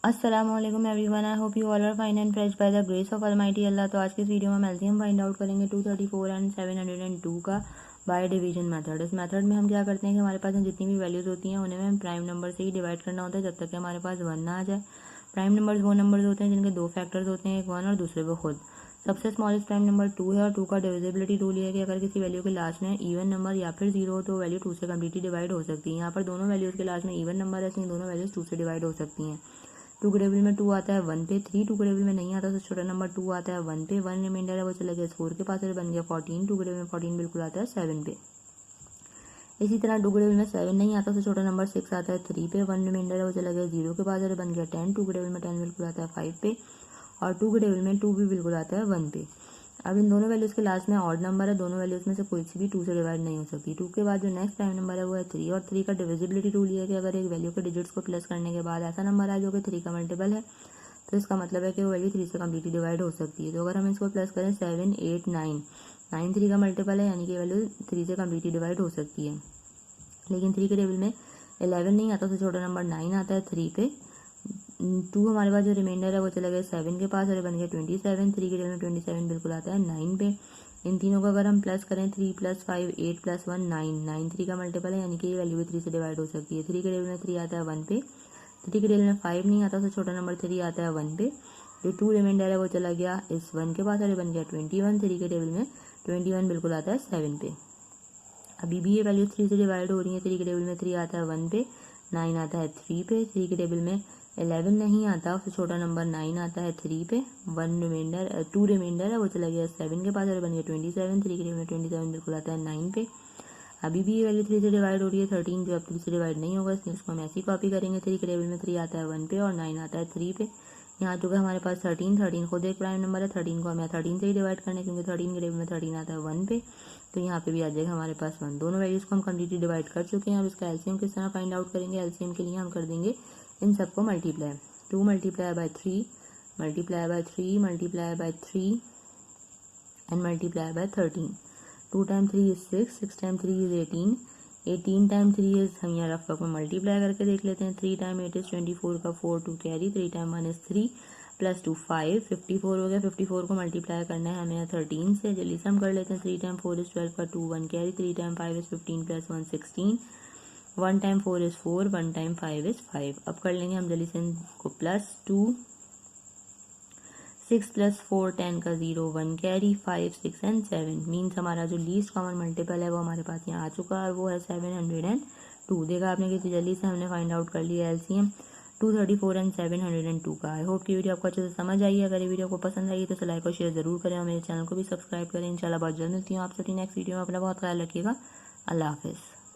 अस्सलामुअलैकुम everyone, I hope you all are fine and fresh by the grace of almighty Allah. तो आज की इस वीडियो में हम एलसीएम फाइंड आउट करेंगे 234 एंड 702 का बाय डिवीजन मेथड। इस मेथड में हम क्या करते हैं कि हमारे पास जितनी भी वैल्यूज होती हैं उन्हें हम प्राइम नंबर से ही डिवाइड करना होता है जब तक कि हमारे पास 1 ना आ जाए। प्राइम नंबर्स वो नंबर्स होते हैं जिनके दो फैक्टर्स होते हैं, एक 1 और दूसरे वो खुद। सबसे स्मॉलेस्ट प्राइम नंबर 2 है और 2 का डिविजिबिलिटी रूल ये है कि अगर किसी वैल्यू के लास्ट में इवन नंबर या फिर 0 हो तो वैल्यू 2 से कम्प्लीटली डिवाइड हो सकती है। यहाँ पर दोनों वैल्यूज के लास्ट में इवन नंबर है, इसलिए दोनों वैल्यूज 2 से डिवाइड हो सकती हैं। 2 के टेबल में 2 आता है 1 पे, 3 2 के टेबल में नहीं आता तो छोटा नंबर 2 आता है 1 पे, 1 रिमाइंडर है वो चला गया 4 के पास और बन गया 14। 2 के टेबल में 14 बिल्कुल आता है 7 पे। इसी तरह 2 के टेबल में 7 नहीं आता तो छोटा नंबर 6 आता है 3 पे, 1 रिमाइंडर है वो चला गया 0 के पास और बन गया 10। 2 के टेबल में 10 बिल्कुल आता है 5 पे और 2 के टेबल में 2 भी बिल्कुल आता है 1 पे। अब इन दोनों वैल्यूज के लास्ट में ऑड नंबर है, दोनों वैल्यूज में से कोई सी भी 2 से डिवाइड नहीं हो सकती। 2 के बाद जो नेक्स्ट प्राइम नंबर है वो है 3 और 3 का डिविजिबिलिटी रूल ये है कि अगर एक वैल्यू के डिजिट्स को प्लस करने के बाद ऐसा नंबर आए जो कि 3 का मल्टीपल है तो इसका मतलब है कि वो वैल्यू 3 से कम्प्लीटली डिवाइड हो सकती है। तो अगर हम इसको प्लस करें 7 8 9 9 3 का मल्टीपल है यानी कि वैल्यू 3 से कम्प्लीटली डिवाइड हो सकती है। लेकिन 3 के टेबल में 11 नहीं आता तो छोटा नंबर 9 आता है 3 पे। 2 हमारे पास जो रिमाइंडर है वो चला गया 7 के पास और बन गया 27। 3 के टेबल में 27 बिल्कुल आता है 9 पे। इन तीनों को अगर हम प्लस करें 3 + 5 8 + 1 9 9 3 का मल्टीपल है यानी कि ये वैल्यू भी 3 से डिवाइड हो सकती है। 3 के टेबल में 3 आता है 1 पे, 3 के टेबल में 5 नहीं आता तो छोटा नंबर 3 आता है 1 पे। जो 2 रिमाइंडर है वो चला गया इस 1 के पास और बन गया 21। 3 के टेबल में 21 बिल्कुल आता है 7 पे। अभी भी ये वैल्यू 3 से डिवाइड हो रही है। 3 के टेबल में 3 आता है 1 पे, 9 आता है 3 पे। 3 के टेबल में 11 नहीं आता उससे छोटा नंबर 9 आता है 3 पे। 2 रिमाइंडर है वो चला गया 7 के पास और बन गया 27। 3 के टेबल में 27 बिल्कुल आता है 9 पे। अभी भी ये वैल्यू 3 से डिवाइड हो रही है। 13 जो अब 3 से डिवाइड नहीं होगा इसलिए उसको हम ऐसी कॉपी करेंगे। 3 के टेबल में 3 आता है 1 पे और 9 आता है 3 पे। यहाँ चुका हमारे पास 13 खुद एक प्राइम नंबर है। 13 को हमें 13 से ही डिवाइड करना है क्योंकि 13 के टेबल में 13 आता है 1 पे, तो यहाँ पे भी आ जाएगा हमारे पास 1। दोनों वैल्यूज को हम कम्प्लीटली डिवाइड कर चुके हैं। अब इसका एलसीएम किस तरह फाइंड आउट करेंगे? एलसीएम के लिए हम कर देंगे इन सबको multiply. 2 × 3 × 3 × 3 and multiply by 13। 2 × 3 is 6, 6 × 3 is 18, 18 × 3 is हम यहाँ रफ वर्क में मल्टीप्लाई करके देख लेते हैं। 3 × 8 is 24 का 4 2 कैरी, 3 × 1 is 3 + 2 5 54 हो गया। 54 को मल्टीप्लाई करना है हमें यहाँ 13 से, जल्दी से हम कर लेते हैं। 3 × 4 is 12 का 2 1 कैरी, 3 × 5 is 15 + 1 16, 1 × 4 is 4, 1 × 5 is 5। अब कर लेंगे हम जल्दी से इनको +2 6 + 4 10 का 0 1 कैरी, 5 6 एंड 7 मीन्स हमारा जो लीस्ट कॉमन मल्टीपल है वो हमारे पास यहाँ आ चुका है और वो है 702। देखा आपने कितनी जल्दी से हमने फाइंड आउट कर लिया एलसीएम 234 एंड 702 का। आई होप कि वीडियो आपको अच्छे से समझ आई है। अगर ये वीडियो आपको पसंद आई तो लाइक और शेयर जरूर करें और मेरे चैनल को भी सब्सक्राइब करें। इंशाल्लाह बहुत जल्द मिलती हूँ आप सभी नेक्स्ट वीडियो में। अपना बहुत ख्याल रखिएगा। अल्लाह हाफिज़।